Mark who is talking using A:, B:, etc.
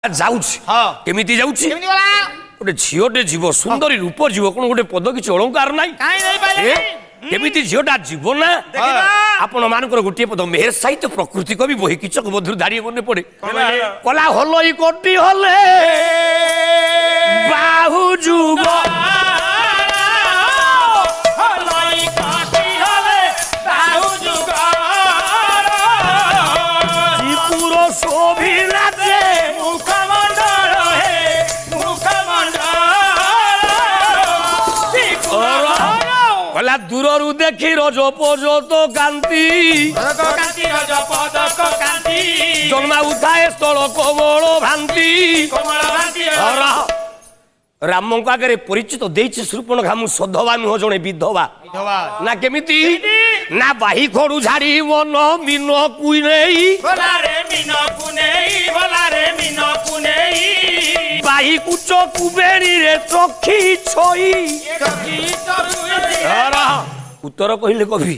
A: যাଉଛି কেমিতি যাଉଛି গোটে ঝিওটে জীব সুন্দরী রূপ জীব কোন গোটে পদ কিছু অলঙ্কার নাই কেমিতি ঝিওটা জীব না আপন মানকর গোটিয়ে পদ মেহের সাহিত্য প্রকৃতি কবি বহি কিচক মধুর দাঁড়িয়ে মনে পড়ে কলা হলই কোটি হলে বাহু যুগ দূরু দেখি রজ পর্যত কান্তি জন্মা উঠায় স্থল কমল ভান্তি রামଙ୍କ আগে পরিচিত ଦେଇଛି ଶୂର୍ପଣଖା ମୁଁ ସଧବା ନୁହଁ ଜଣେ ବିଧବା ନା କେମିତି ନା ବାହି ଖଡୁ ଝାଡି ମନ ମିନକୁ ନେଇ ବାହି କୁଚ କୁବେଣୀରେ ଚକ୍ଷି ଛଇ ଉତ୍ତର କହିଲେ କବି।